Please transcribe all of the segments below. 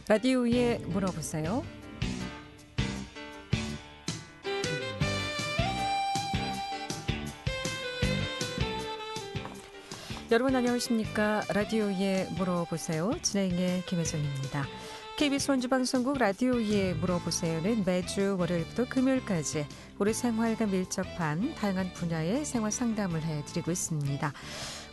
라디오에 물어보세요. 여러분 안녕하십니까? 라디오에 물어보세요. 진행의 김혜정입니다. KBS 원주방송국 라디오에 물어보세요는 매주 월요일부터 금요일까지 우리 생활과 밀접한 다양한 분야의 생활 상담을 해드리고 있습니다.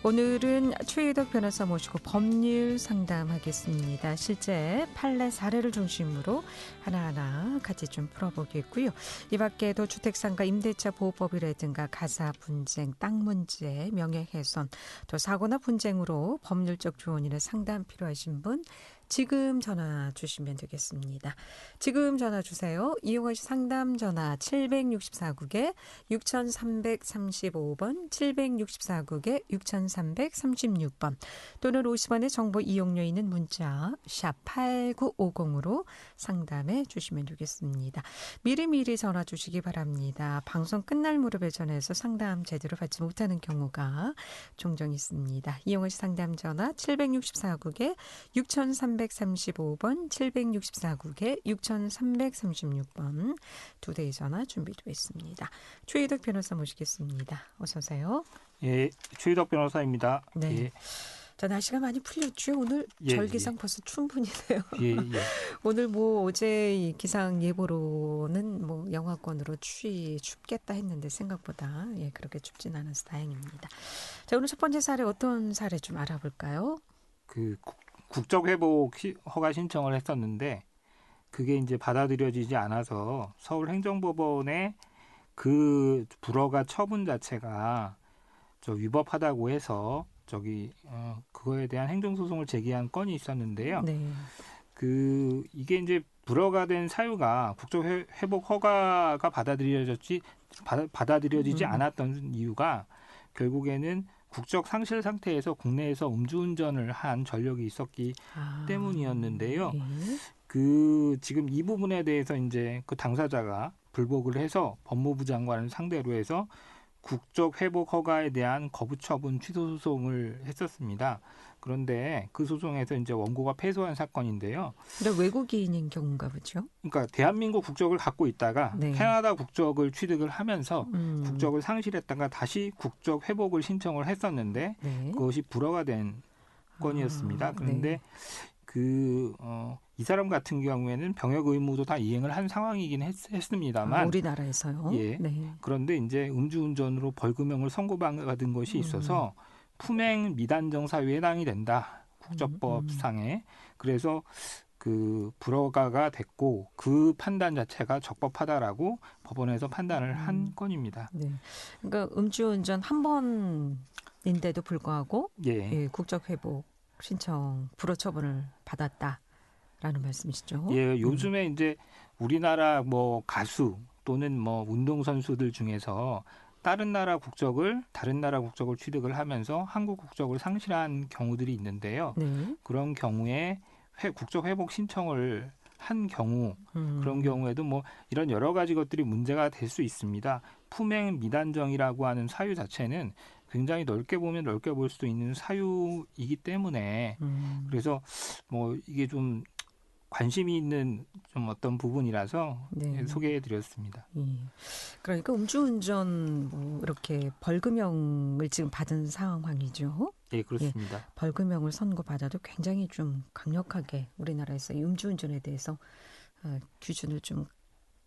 오늘은 최희덕 변호사 모시고 법률 상담하겠습니다. 실제 판례 사례를 중심으로 하나하나 같이 좀 풀어보겠고요. 이 밖에도 주택상가 임대차 보호법이라든가 가사 분쟁, 땅 문제, 명예훼손, 또 사고나 분쟁으로 법률적 조언이나 상담 필요하신 분 지금 전화 주시면 되겠습니다. 지금 전화 주세요. 이용하실 상담 전화 764국에 6335번, 764국에 6336번 또는 50원의 정보 이용료 있는 문자 샵 8950으로 상담해 주시면 되겠습니다. 미리미리 전화 주시기 바랍니다. 방송 끝날 무렵에 전화해서 상담 제대로 받지 못하는 경우가 종종 있습니다. 이용하실 상담 전화 764국에 6335번, 764국에 6336번 두 대의 전화 준비되어 있습니다. 최희덕 변호사 모시겠습니다. 어서 오세요. 예, 최희덕 변호사입니다. 네. 예. 자, 날씨가 많이 풀렸죠. 오늘 절기상 벌써 춘분이네요. 예. 오늘 뭐 어제 이 기상 예보로는 뭐 영하권으로 춥겠다 했는데 생각보다 그렇게 춥진 않아서 다행입니다. 자, 오늘 첫 번째 사례 어떤 사례 좀 알아볼까요? 그 국적 회복 허가 신청을 했었는데 그게 이제 받아들여지지 않아서 서울행정법원에 그 불허가 처분 자체가 위법하다고 해서 그거에 대한 행정소송을 제기한 건이 있었는데요. 네. 이게 이제 불허가 된 사유가 국적 회복 허가가 받아들여지지 않았던 이유가 결국에는 국적 상실 상태에서 국내에서 음주운전을 한 전력이 있었기 때문이었는데요. 예. 지금 이 부분에 대해서 이제 그 당사자가 불복을 해서 법무부 장관을 상대로 해서 국적 회복 허가에 대한 거부 처분 취소 소송을 했었습니다. 그런데 그 소송에서 이제 원고가 패소한 사건인데요. 근데 외국인인 경우인가 보죠? 그러니까 대한민국 국적을 갖고 있다가 네. 캐나다 국적을 취득을 하면서 국적을 상실했다가 다시 국적 회복을 신청을 했었는데 네. 그것이 불허가 된 건이었습니다. 그런데 이 사람 같은 경우에는 병역 의무도 다 이행을 한 상황이긴 했습니다만 우리나라에서요? 예. 네. 그런데 이제 음주운전으로 벌금형을 선고받은 것이 있어서 품행 미단정 사유에 해당이 된다. 국적법상에. 그래서 그 불허가가 됐고 그 판단 자체가 적법하다라고 법원에서 판단을 한 건입니다. 네. 그러니까 음주운전 한 번인데도 불구하고 국적 회복 신청 불허 처분을 받았다라는 말씀이시죠? 예, 요즘에 이제 우리나라 뭐 가수 또는 뭐 운동선수들 중에서 다른 나라 국적을 취득을 하면서 한국 국적을 상실한 경우들이 있는데요. 네. 그런 경우에 국적 회복 신청을 한 경우 그런 경우에도 뭐 이런 여러 가지 것들이 문제가 될 수 있습니다. 품행 미단정이라고 하는 사유 자체는 굉장히 넓게 보면 넓게 볼 수 있는 사유이기 때문에 그래서 뭐 이게 좀 관심이 있는 좀 어떤 부분이라서 소개해드렸습니다. 그러니까 음주운전 뭐 이렇게 벌금형을 지금 받은 상황이죠. 네, 그렇습니다. 벌금형을 선고받아도 굉장히 좀 강력하게 우리나라에서 이 음주운전에 대해서 기준을 좀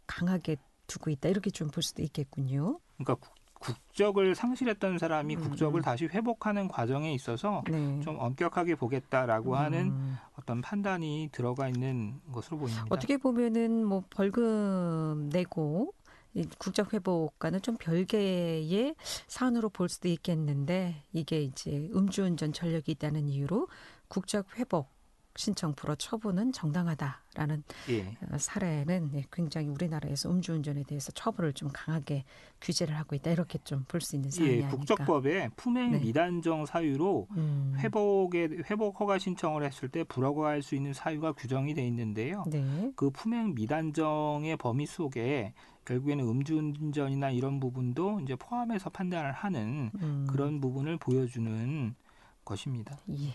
강하게 두고 있다. 이렇게 좀 볼 수도 있겠군요. 그러니까 국적을 상실했던 사람이 국적을 다시 회복하는 과정에 있어서 좀 엄격하게 보겠다라고 하는 어떤 판단이 들어가 있는 것으로 보입니다. 어떻게 보면은 뭐 벌금 내고 이 국적 회복과는 좀 별개의 사안으로 볼 수도 있겠는데 이게 이제 음주운전 전력이 있다는 이유로 국적 회복 신청 불허 처분은 정당하다라는 사례는 굉장히 우리나라에서 음주운전에 대해서 처벌을 좀 강하게 규제를 하고 있다. 이렇게 좀 볼 수 있는 사안이 아닐까. 국적법에 품행 미단정 사유로 회복 허가 신청을 했을 때 불허가할 수 있는 사유가 규정이 돼 있는데요. 그 품행 미단정의 범위 속에 결국에는 음주운전이나 이런 부분도 이제 포함해서 판단을 하는 그런 부분을 보여주는 것입니다. 예.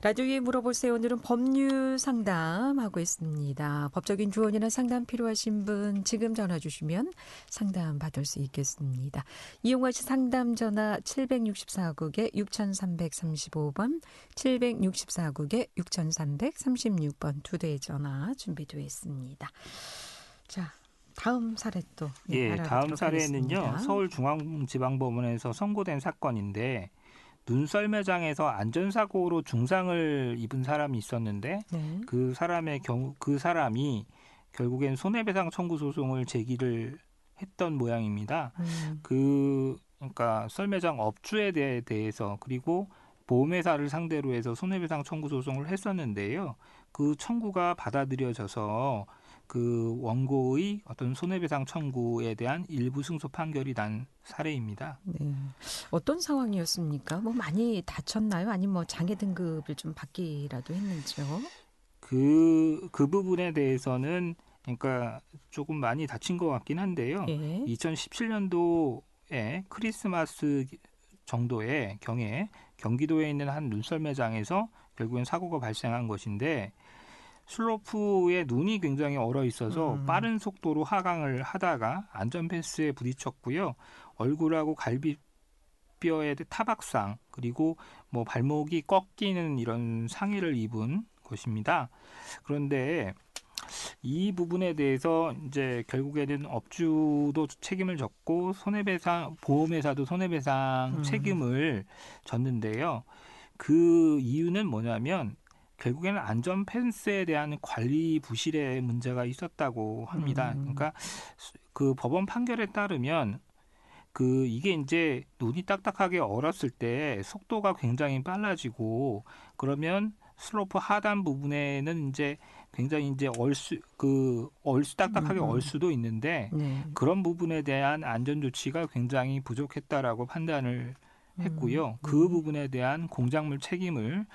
라디오에 물어보세요. 오늘은 법률 상담하고 있습니다. 법적인 조언이나 상담 필요하신 분 지금 전화 주시면 상담 받을 수 있겠습니다. 이용하신 상담 전화 764국에 6335번, 764국에 6336번 두 대의 전화 준비되어 있습니다. 자, 다음 사례 또 다음 사례는요. 하겠습니다. 서울중앙지방법원에서 선고된 사건인데 눈썰매장에서 안전사고로 중상을 입은 사람이 있었는데 네. 그 사람이 결국엔 손해배상 청구 소송을 제기를 했던 모양입니다. 그러니까 썰매장 업주에 대해서 그리고 보험회사를 상대로 해서 손해배상 청구 소송을 했었는데요. 그 청구가 받아들여져서 그 원고의 어떤 손해배상 청구에 대한 일부 승소 판결이 난 사례입니다. 네. 어떤 상황이었습니까? 뭐 많이 다쳤나요? 아니면 뭐 장애 등급을 좀 받기라도 했는지요? 그 부분에 대해서는 그러니까 조금 많이 다친 것 같긴 한데요. 예. 2017년도에 크리스마스 정도의 경에 경기도에 있는 한 눈썰매장에서 결국엔 사고가 발생한 것인데 슬로프에 눈이 굉장히 얼어 있어서 빠른 속도로 하강을 하다가 안전펜스에 부딪혔고요. 얼굴하고 갈비뼈에 타박상 그리고 뭐 발목이 꺾이는 이런 상해를 입은 것입니다. 그런데 이 부분에 대해서 이제 결국에는 업주도 책임을 졌고 보험회사도 손해배상 책임을 졌는데요. 그 이유는 뭐냐면 결국에는 안전 펜스에 대한 관리 부실의 문제가 있었다고 합니다. 그러니까 그 법원 판결에 따르면 이게 이제 눈이 딱딱하게 얼었을 때 속도가 굉장히 빨라지고 그러면 슬로프 하단 부분에는 이제 굉장히 이제 딱딱하게 얼 수도 있는데 네. 그런 부분에 대한 안전 조치가 굉장히 부족했다라고 판단을 했고요. 그 부분에 대한 공작물 책임을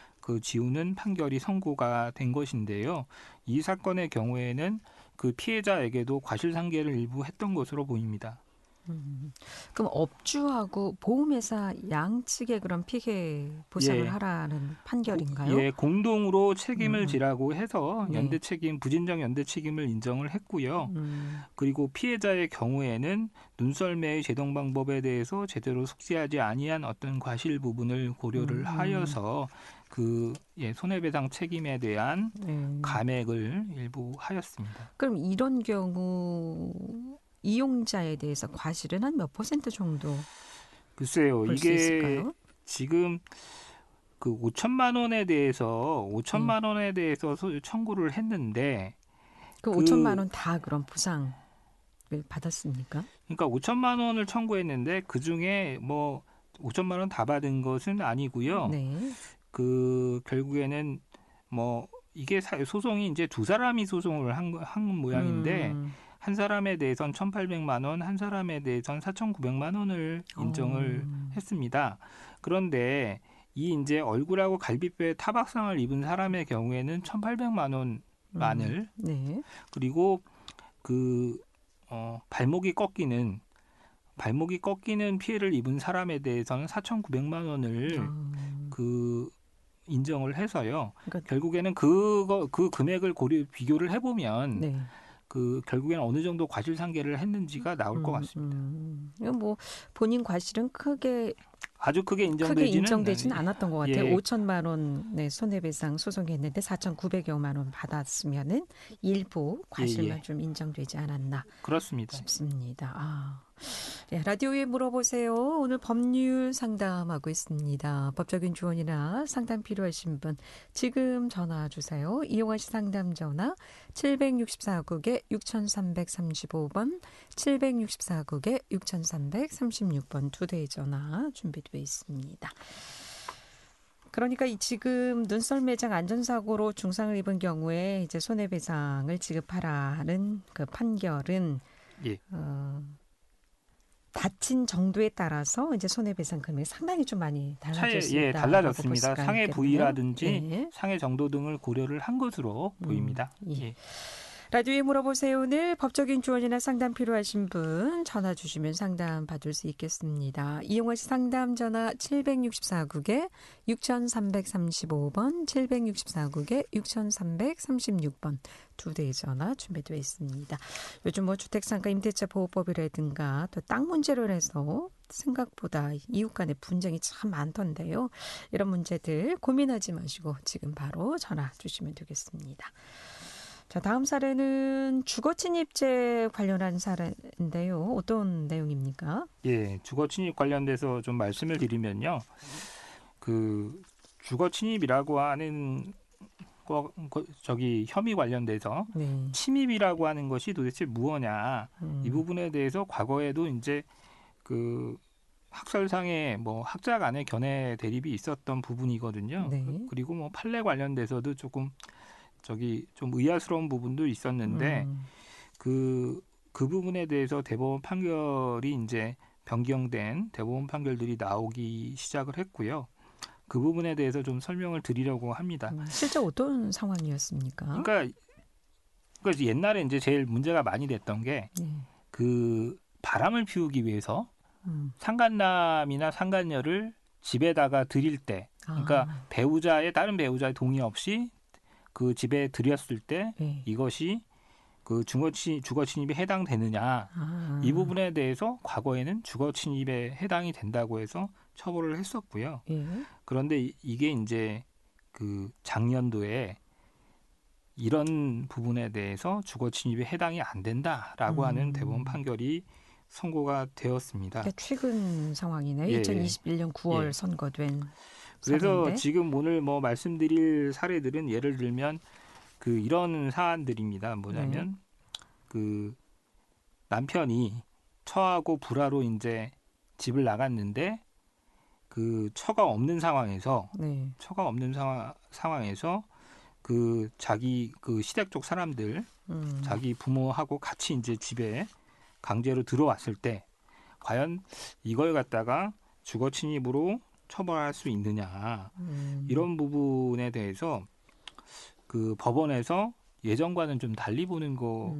지우는 판결이 선고가 된 것인데요. 이 사건의 경우에는 그 피해자에게도 과실상계를 일부 했던 것으로 보입니다. 그럼 업주하고 보험회사 양측에 그런 피해 보상을 예. 하라는 판결인가요? 예, 공동으로 책임을 지라고 해서 네. 연대 책임, 부진정 연대 책임을 인정을 했고요. 그리고 피해자의 경우에는 눈썰매의 제동 방법에 대해서 제대로 숙지하지 아니한 어떤 과실 부분을 고려를 하여서 손해배상 책임에 대한 감액을 일부 하였습니다. 그럼 이런 경우 이용자에 대해서 과실은 한 몇 % 정도 글쎄요, 볼 수 이게 있을까요? 지금 그 5천만 원에 대해서 청구를 했는데 그 5천만 원 다 그런 보상을 받았습니까? 그러니까 5천만 원을 청구했는데 그 중에 뭐 5천만 원 다 받은 것은 아니고요. 네. 결국에는 뭐 이게 소송이 이제 두 사람이 소송을 한 모양인데 한 사람에 대해선 1,800만 원, 한 사람에 대해선 4,900만 원을 인정을 했습니다. 그런데 이 이제 얼굴하고 갈비뼈에 타박상을 입은 사람의 경우에는 1,800만 원만을 네. 그리고 발목이 꺾이는 피해를 입은 사람에 대해서는 4,900만 원을 인정을 해서요. 그러니까 결국에는 그 금액을 비교를 해보면 네. 결국에는 어느 정도 과실상계를 했는지가 나올 것 같습니다. 이건 뭐 본인 과실은 아주 크게 인정되지는 않았던 것 같아요. 예. 5천만 원의 손해배상 소송했는데 4,900여만 원 받았으면은 일부 과실만 좀 인정되지 않았나 그렇습니다. 싶습니다. 네, 라디오에 물어보세요. 오늘 법률 상담하고 있습니다. 법적인 조언이나 상담 필요하신 분 지금 전화 주세요. 이용하신 상담 전화 764국에 6335번, 764국에 6336번 두 대의 전화 준비되어 있습니다. 그러니까 지금 눈썰매장 안전사고로 중상을 입은 경우에 이제 손해배상을 지급하라는 그 판결은 다친 정도에 따라서 이제 손해배상 금액이 상당히 좀 많이 달라질 수 있다. 달라졌습니다. 상해 부위라든지 상해 정도 등을 고려를 한 것으로 보입니다. 예. 라디오에 물어보세요. 오늘 법적인 조언이나 상담 필요하신 분 전화 주시면 상담 받을 수 있겠습니다. 이용하시 상담 전화 764국에 6335번, 764국에 6336번 두 대의 전화 준비되어 있습니다. 요즘 뭐 주택상가 임대차 보호법이라든가 또 땅 문제로 해서 생각보다 이웃 간의 분쟁이 참 많던데요. 이런 문제들 고민하지 마시고 지금 바로 전화 주시면 되겠습니다. 자, 다음 사례는 주거 침입죄 관련한 사례인데요. 어떤 내용입니까? 예, 주거 침입 관련돼서 좀 말씀을 드리면요. 그 주거 침입이라고 하는 혐의 관련돼서 네. 침입이라고 하는 것이 도대체 무엇냐? 이 부분에 대해서 과거에도 이제 그 학설상의 뭐 학자 간의 견해 대립이 있었던 부분이거든요. 네. 그리고 뭐 판례 관련돼서도 조금 좀 의아스러운 부분도 있었는데 그 부분에 대해서 대법원 판결이 이제 변경된 대법원 판결들이 나오기 시작을 했고요. 그 부분에 대해서 좀 설명을 드리려고 합니다. 실제 어떤 상황이었습니까? 그러니까 옛날에 이제 제일 문제가 많이 됐던 게 그 바람을 피우기 위해서 상간남이나 상간녀를 집에다가 들일 때, 그러니까 다른 배우자의 동의 없이 그 집에 들였을 때 이것이 그 주거 침입에 해당되느냐, 이 부분에 대해서 과거에는 주거 침입에 해당이 된다고 해서 처벌을 했었고요. 그런데 이게 이제 그 작년도에 이런 부분에 대해서 주거 침입에 해당이 안 된다라고 하는 대법원 판결이 선고가 되었습니다. 그러니까 최근 상황이네요. 예, 2021년 9월 선고된 그래서 사례인데. 지금 오늘 뭐 말씀드릴 사례들은 예를 들면 그 이런 사안들입니다. 뭐냐면 그 남편이 처하고 불화로 이제 집을 나갔는데 그 처가 없는 상황에서 그 자기 그 시댁 쪽 사람들 자기 부모하고 같이 이제 집에 강제로 들어왔을 때 과연 이걸 갖다가 주거 침입으로 처벌할 수 있느냐, 이런 부분에 대해서 그 법원에서 예전과는 좀 달리 보는 거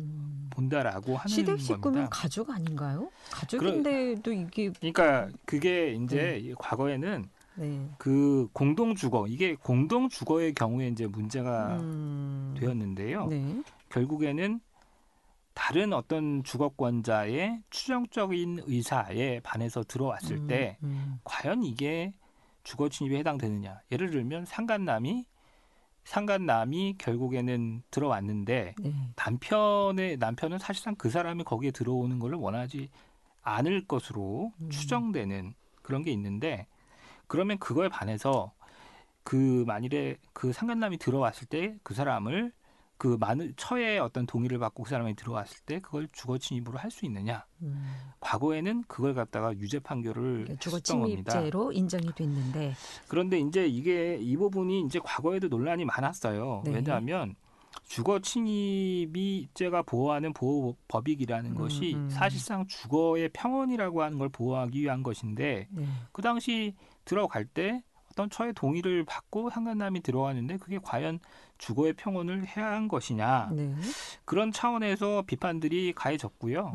본다라고 하는 시댁 식구면 겁니다. 가족 아닌가요? 가족인데도 이게 그러니까 그게 이제 과거에는 그 공동 주거, 이게 공동 주거의 경우에 이제 문제가 되었는데요. 결국에는 다른 어떤 주거권자의 추정적인 의사에 반해서 들어왔을 때 과연 이게 주거 침입에 해당되느냐. 예를 들면 상간남이 결국에는 들어왔는데 남편은 사실상 그 사람이 거기에 들어오는 걸 원하지 않을 것으로 추정되는 그런 게 있는데, 그러면 그거에 반해서 그 만일에 그 상간남이 들어왔을 때 그 사람을 그 처의 어떤 동의를 받고 그 사람이 들어왔을 때 그걸 주거 침입으로 할 수 있느냐. 과거에는 그걸 갖다가 유죄 판결을 주거 했던 겁니다. 침입죄로 인정이 됐는데, 그런데 이제 이 부분이 이제 과거에도 논란이 많았어요. 왜냐하면 주거 침입죄가 보호하는 보호법익이라는 것이 사실상 주거의 평온이라고 하는 걸 보호하기 위한 것인데 그 당시 들어갈 때 어떤 처의 동의를 받고 상간남이 들어왔는데 그게 과연 주거의 평온을 해한 것이냐. 그런 차원에서 비판들이 가해졌고요.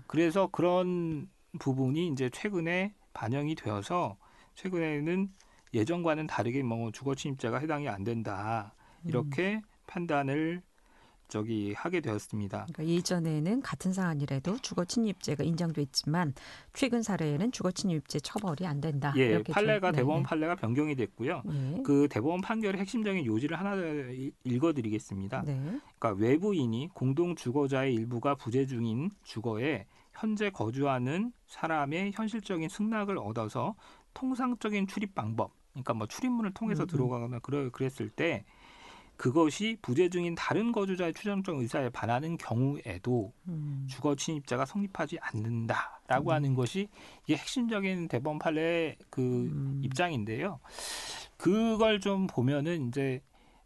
그래서 그런 부분이 이제 최근에 반영이 되어서 최근에는 예전과는 다르게 뭐 주거 침입죄가 해당이 안 된다. 이렇게 판단을 하게 되었습니다. 그러니까 예전에는 같은 사안이라도 주거 침입죄가 인정됐지만 최근 사례에는 주거 침입죄 처벌이 안 된다. 이렇게 대법원 판례가 변경이 됐고요. 그 대법원 판결의 핵심적인 요지를 하나 읽어드리겠습니다. 그러니까 외부인이 공동 주거자의 일부가 부재 중인 주거에 현재 거주하는 사람의 현실적인 승낙을 얻어서 통상적인 출입 방법, 그러니까 뭐 출입문을 통해서 들어가거나 그랬을 때 그것이 부재 중인 다른 거주자의 추정적 의사에 반하는 경우에도 주거 침입자가 성립하지 않는다라고 하는 것이 이게 핵심적인 대법원 판례의 그 입장인데요. 그걸 좀 보면은 이제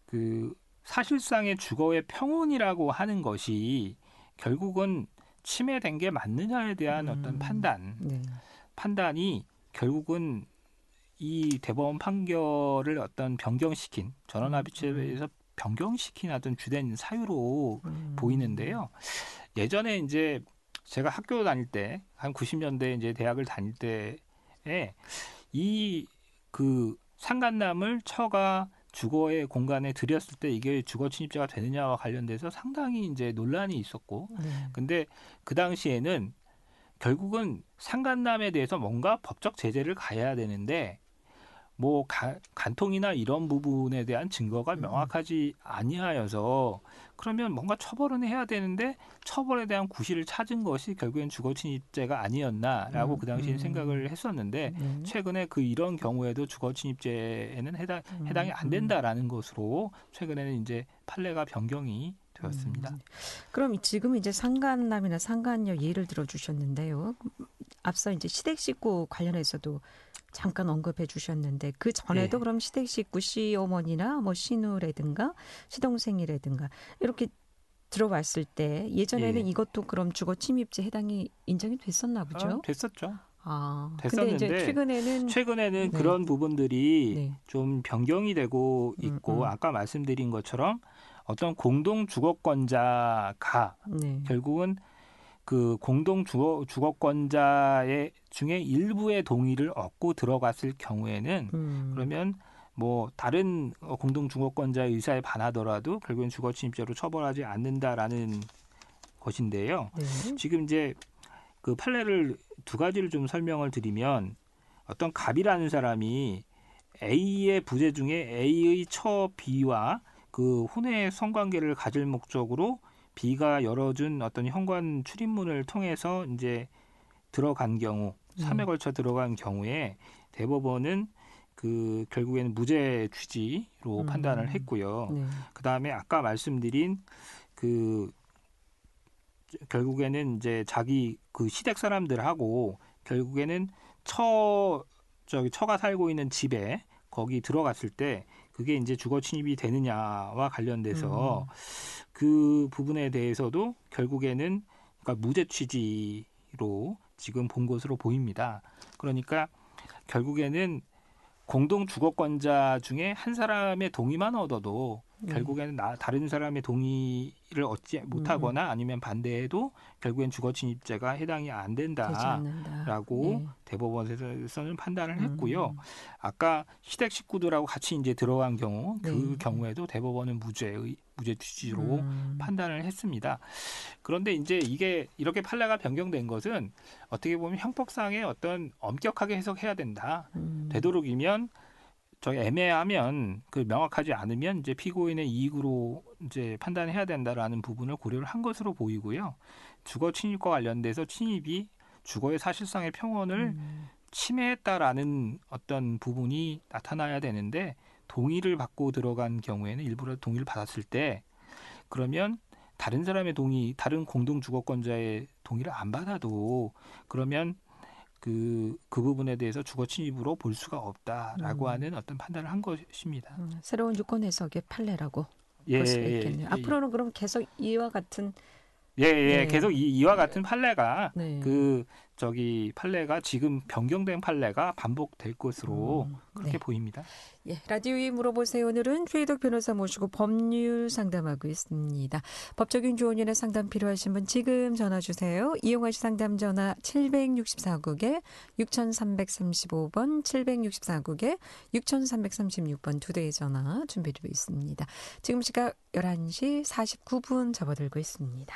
그 사실상의 주거의 평온이라고 하는 것이 결국은 침해된 게 맞느냐에 대한 어떤 판단이 결국은 이 대법원 판결을 어떤 변경시킨 전원합의체에서 변경시키는 어떤 주된 사유로 보이는데요. 예전에 이제 제가 학교 다닐 때 한 90년대 이제 대학을 다닐 때에 이 그 상간남을 처가 주거의 공간에 들였을 때 이게 주거 침입죄가 되느냐와 관련돼서 상당히 이제 논란이 있었고, 근데 그 당시에는 결국은 상간남에 대해서 뭔가 법적 제재를 가해야 되는데 뭐 간통이나 이런 부분에 대한 증거가 명확하지 아니하여서 그러면 뭔가 처벌은 해야 되는데 처벌에 대한 구실을 찾은 것이 결국엔 주거침입죄가 아니었나라고 그 당시에 생각을 했었는데 최근에 이런 경우에도 주거침입죄에는 해당이 안 된다라는 것으로 최근에는 이제 판례가 변경이 되었습니다. 그럼 지금 이제 상간남이나 상간녀 예를 들어주셨는데요. 앞서 이제 시댁 식구 관련해서도 잠깐 언급해 주셨는데 그 전에도 그럼 시댁 식구 시어머니나 뭐 시누라든가 시동생이라든가 이렇게 들어왔을 때 예전에는 이것도 그럼 주거 침입죄 해당이 인정이 됐었나 보죠? 됐었죠. 됐었는데 근데 이제 최근에는 그런 부분들이 좀 변경이 되고 있고 아까 말씀드린 것처럼 어떤 공동 주거권자가 결국은 그 공동 주거권자의 중에 일부의 동의를 얻고 들어갔을 경우에는 그러면 뭐 다른 공동 주거권자의 의사에 반하더라도 결국엔 주거침입죄로 처벌하지 않는다라는 것인데요. 지금 이제 그 판례를 두 가지를 좀 설명을 드리면 어떤 갑이라는 사람이 A의 부재 중에 A의 처 B와 그 혼외 성관계를 가질 목적으로 B가 열어준 어떤 현관 출입문을 통해서 이제 들어간 경우, 3회 걸쳐 들어간 경우에 대법원은 그 결국에는 무죄 취지로 판단을 했고요. 그 다음에 아까 말씀드린 그 결국에는 이제 자기 그 시댁 사람들하고 결국에는 처가 살고 있는 집에 거기 들어갔을 때 그게 이제 주거 침입이 되느냐와 관련돼서 그 부분에 대해서도 결국에는 그러니까 무죄 취지로 지금 본 것으로 보입니다. 그러니까 결국에는 공동 주거권자 중에 한 사람의 동의만 얻어도 결국에는 다른 사람의 동의를 얻지 못하거나 아니면 반대해도 결국엔 주거침입죄가 해당이 안 된다라고 대법원에서는 판단을 했고요. 아까 시댁 식구들하고 같이 이제 들어간 경우 그 경우에도 대법원은 무죄 취지로 판단을 했습니다. 그런데 이제 이게 이렇게 판례가 변경된 것은 어떻게 보면 형법상의 어떤 엄격하게 해석해야 된다. 되도록이면 애매하면 그 명확하지 않으면 이제 피고인의 이익으로 이제 판단해야 된다라는 부분을 고려를 한 것으로 보이고요. 주거 침입과 관련돼서 침입이 주거의 사실상의 평온을 침해했다라는 어떤 부분이 나타나야 되는데 동의를 받고 들어간 경우에는 일부러 동의를 받았을 때 그러면 다른 사람의 동의, 다른 공동 주거권자의 동의를 안 받아도 그러면 그 부분에 대해서 주거 침입으로 볼 수가 없다라고 하는 어떤 판단을 한 것입니다. 새로운 유권 해석의 판례라고 볼 수가 있겠네요. 앞으로는 그럼 계속 이와 같은 계속 이와 같은 판례가 판례가 지금 변경된 판례가 반복될 것으로 그렇게 보입니다. 라디오에 물어보세요. 오늘은 최희덕 변호사 모시고 법률 상담하고 있습니다. 법적인 조언이나 상담 필요하신 분 지금 전화 주세요. 이용하시 상담 전화 764국에 6335번 764국에 6336번 두 대의 전화 준비되어 있습니다. 지금 시각 11시 49분 접어들고 있습니다.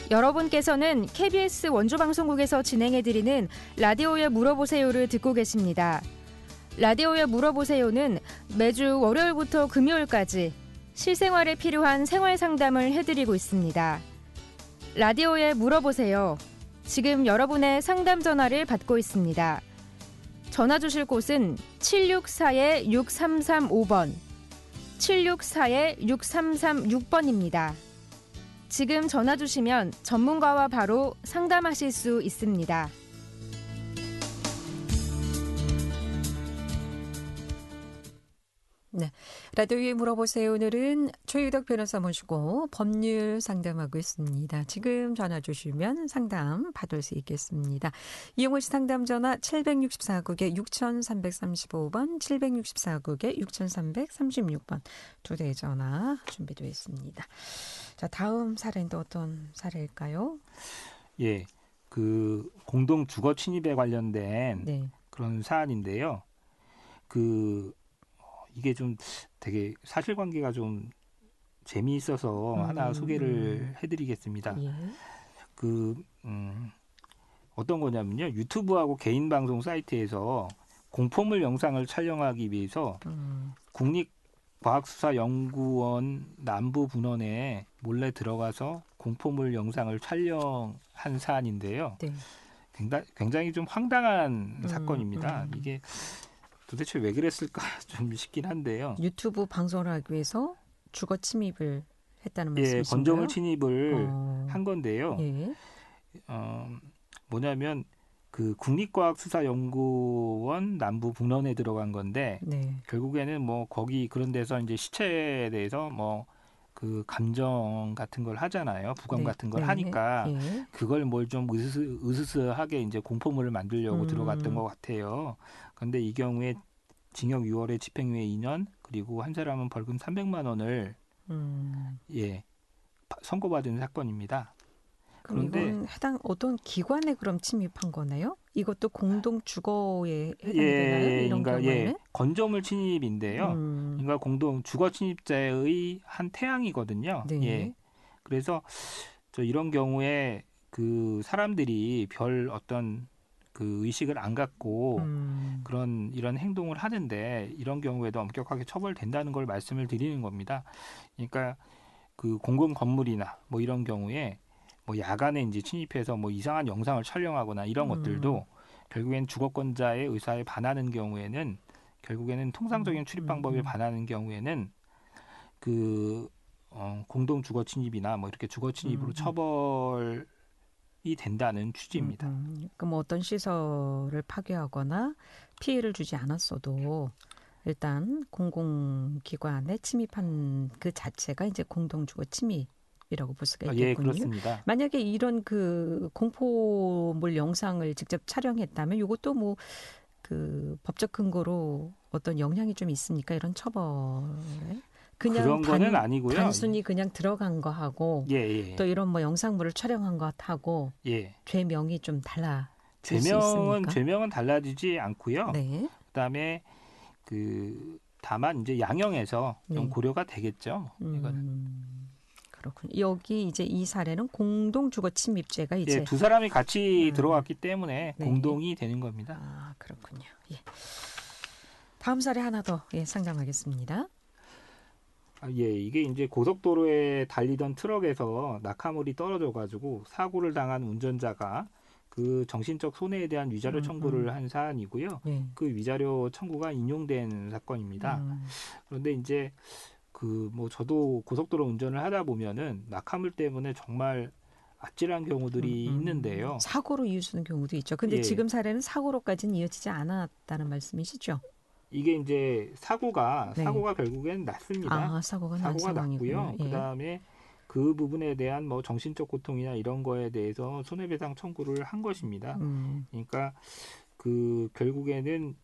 여러분께서는 KBS 원주방송국에서 진행해드리는 라디오에 물어보세요를 듣고 계십니다. 라디오에 물어보세요는 매주 월요일부터 금요일까지 실생활에 필요한 생활 상담을 해드리고 있습니다. 라디오에 물어보세요. 지금 여러분의 상담 전화를 받고 있습니다. 전화 주실 곳은 764-6335번, 764-6336번입니다. 지금 전화 주시면 전문가와 바로 상담하실 수 있습니다. 네, 라디오에 물어보세요. 오늘은 최유덕 변호사 모시고 법률 상담하고 있습니다. 지금 전화 주시면 상담 받을 수 있겠습니다. 이용호 씨 상담 전화 764국에 6335번, 764국에 6336번 두 대 전화 준비되어 있습니다. 자, 다음 사례는 또 어떤 사례일까요? 예, 그 공동 주거 침입에 관련된 네. 그런 사안인데요. 이게 좀 되게 사실관계가 좀 재미있어서 하나 소개를 해드리겠습니다. 예. 어떤 거냐면요. 유튜브하고 개인 방송 사이트에서 공포물 영상을 촬영하기 위해서 국립과학수사연구원 남부분원에 몰래 들어가서 공포물 영상을 촬영한 사안인데요. 네. 굉장히 좀 황당한 사건입니다. 이게 도대체 왜 그랬을까 좀 싶긴 한데요. 유튜브 방송을 하기 위해서 주거 침입을 했다는 예, 말씀이신가요? 건조물 침입을 한 건데요. 예. 뭐냐면 그 국립과학수사연구원 남부분원에 들어간 건데 네. 결국에는 뭐 거기 그런 데서 이제 시체에 대해서 뭐 그 감정 같은 걸 하잖아요. 부검 네. 같은 걸 네. 하니까 예. 그걸 뭘 좀 으스스하게 이제 공포물을 만들려고 들어갔던 것 같아요. 그런데 이 경우에 징역 6월에 집행유예 2년 그리고 한 사람은 벌금 300만 원을 선고받은 사건입니다. 그럼 그런데 이건 어떤 기관에 그럼 침입한 거나요? 이것도 공동 주거에 해당되나요? 이런 경우에는? 건조물 침입인데요. 그러니까 공동 주거 침입자의 한 태양이거든요. 네. 예. 그래서 이런 경우에 그 사람들이 별 어떤 그 의식을 안 갖고 이런 행동을 하는데 이런 경우에도 엄격하게 처벌된다는 걸 말씀을 드리는 겁니다. 그러니까 그 공공 건물이나 뭐 이런 경우에 뭐 야간에 이제 침입해서 뭐 이상한 영상을 촬영하거나 이런 것들도 결국엔 주거권자의 의사에 반하는 경우에는 결국에는 통상적인 출입 방법에 반하는 경우에는 그 공동 주거 침입이나 뭐 이렇게 주거 침입으로 처벌이 된다는 취지입니다. 그럼 어떤 시설을 파괴하거나 피해를 주지 않았어도 일단 공공기관에 침입한 그 자체가 이제 공동 주거 침입이라고 볼 수가 있겠군요. 예, 그렇습니다. 만약에 이런 그 공포물 영상을 직접 촬영했다면 이것도 뭐 그 법적 근거로 어떤 영향이 좀 있습니까? 이런 처벌에? 그런 거는 아니고요. 단순히 그냥 들어간 거 하고 예. 또 이런 뭐 영상물을 촬영한 것하고 죄명이 좀 달라질 수 있습니까? 죄명은 달라지지 않고요. 네. 그다음에 다만 이제 양형에서 좀 고려가 되겠죠. 이거는. 그렇군요. 여기 이제 이 사례는 공동 주거 침입죄가 이제 두 사람이 같이 들어갔기 때문에 공동이 되는 겁니다. 아, 그렇군요. 예. 다음 사례 하나 더 상담하겠습니다. 이게 이제 고속도로에 달리던 트럭에서 낙하물이 떨어져가지고 사고를 당한 운전자가 그 정신적 손해에 대한 위자료 청구를 한 사안이고요. 그 위자료 청구가 인용된 사건입니다. 그런데 이제 저도 고속도로 운전을 하다 보면은 낙하물 때문에 정말 아찔한 경우들이 있는데요. 사고로 이어지는 경우도 있죠. 근데 지금 사례는 사고로까지는 이어지지 않았다는 말씀이시죠? 이게 이제 사고가 결국엔 났습니다. 사고가 났고요. 그다음에 그 부분에 대한 뭐 정신적 고통이나 이런 거에 대해서 손해배상 청구를 한 것입니다. 그러니까 그 결국에는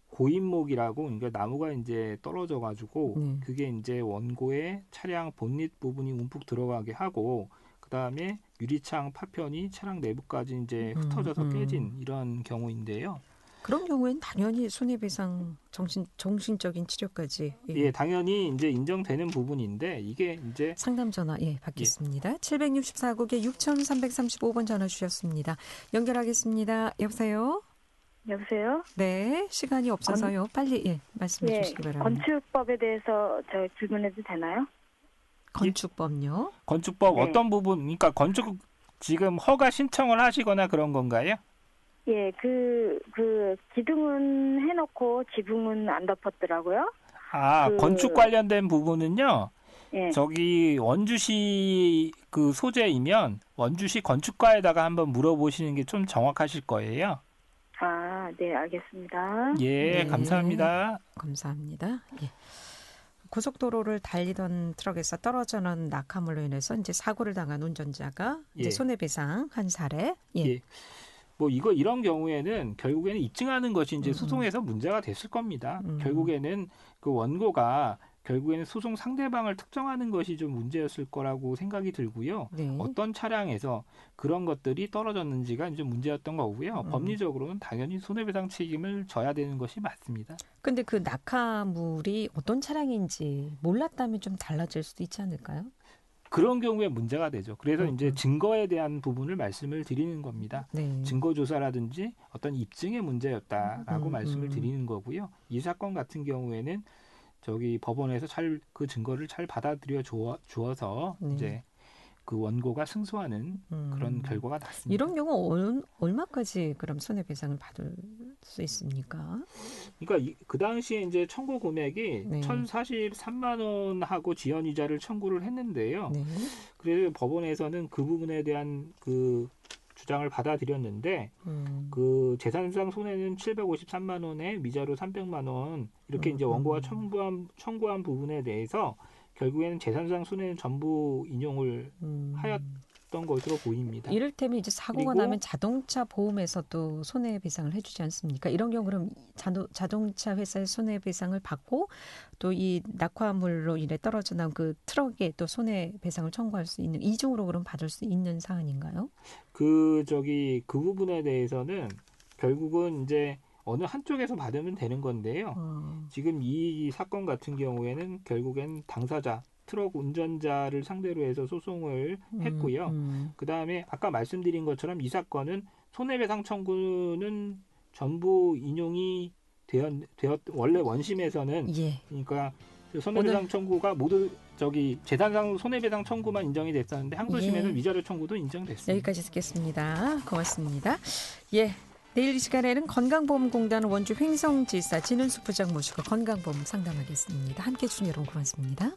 고인목이라고 그러니까 나무가 이제 떨어져 가지고 그게 이제 원고의 차량 본닛 부분이 움푹 들어가게 하고 그다음에 유리창 파편이 차량 내부까지 이제 흩어져서 깨진 이런 경우인데요. 그런 경우에는 당연히 손해배상 정신적인 치료까지 당연히 이제 인정되는 부분인데 이게 이제 상담 전화 받겠습니다. 764국에 6335번 전화 주셨습니다. 연결하겠습니다. 여보세요? 여보세요? 네, 시간이 없어서요. 빨리 말씀해 주시기 바랍니다. 건축법에 대해서 저 질문해도 되나요? 건축법요? 건축법 어떤 부분? 그러니까 건축 지금 허가 신청을 하시거나 그런 건가요? 예, 그 기둥은 해놓고 지붕은 안 덮었더라고요. 건축 관련된 부분은요. 저기 원주시 그 소재이면 원주시 건축과에다가 한번 물어보시는 게 좀 정확하실 거예요. 네, 알겠습니다. 감사합니다. 감사합니다. 고속도로를 달리던 트럭에서 떨어져는 낙하물로 인해서 이제 사고를 당한 운전자가 이제 예. 손해배상 한 사례. 예. 예. 뭐 이런 경우에는 결국에는 입증하는 것이 이제 소송에서 문제가 됐을 겁니다. 결국에는 그 원고가 결국에는 소송 상대방을 특정하는 것이 좀 문제였을 거라고 생각이 들고요. 네. 어떤 차량에서 그런 것들이 떨어졌는지가 이제 문제였던 거고요. 법리적으로는 당연히 손해배상 책임을 져야 되는 것이 맞습니다. 근데 그 낙하물이 어떤 차량인지 몰랐다면 좀 달라질 수도 있지 않을까요? 그런 경우에 문제가 되죠. 그래서 이제 증거에 대한 부분을 말씀을 드리는 겁니다. 네. 증거 조사라든지 어떤 입증의 문제였다라고 말씀을 드리는 거고요. 이 사건 같은 경우에는 저기 법원에서 그 증거를 잘 받아들여 주어서 네. 이제 그 원고가 승소하는 그런 결과가 났습니다. 이런 경우 얼마까지 그럼 손해배상을 받을 수 있습니까? 그러니까 그 당시에 이제 청구 금액이 네. 1,043만 원하고 지연이자를 청구를 했는데요. 네. 그래서 법원에서는 그 부분에 대한 그 주장을 받아들였는데 그 재산상 손해는 753만 원에 미자료 300만 원 이렇게 이제 원고가 청구한 부분에 대해서 결국에는 재산상 손해는 전부 인용을 하였던 것으로 보입니다. 이를테면 이제 사고가 그리고 나면 자동차 보험에서도 손해배상을 해주지 않습니까? 이런 경우 그럼 자동차 회사의 손해배상을 받고 또 이 낙하물로 인해 떨어져 나온 그 트럭에 또 손해배상을 청구할 수 있는 이중으로 그럼 받을 수 있는 사안인가요? 그 부분에 대해서는 결국은 이제 어느 한쪽에서 받으면 되는 건데요. 지금 이 사건 같은 경우에는 결국엔 당사자, 트럭 운전자를 상대로 해서 소송을 했고요. 그 다음에 아까 말씀드린 것처럼 이 사건은 손해배상 청구는 전부 인용이 원래 원심에서는 예. 그러니까 손해배상 청구가 모두 재산상 손해배상 청구만 인정이 됐었는데 항소심에는 예. 위자료 청구도 인정됐습니다. 여기까지 듣겠습니다. 고맙습니다. 예. 내일 이 시간에는 건강보험공단 원주 횡성지사 진은수 부장 모시고 건강보험 상담하겠습니다. 함께해 주신 여러분 고맙습니다.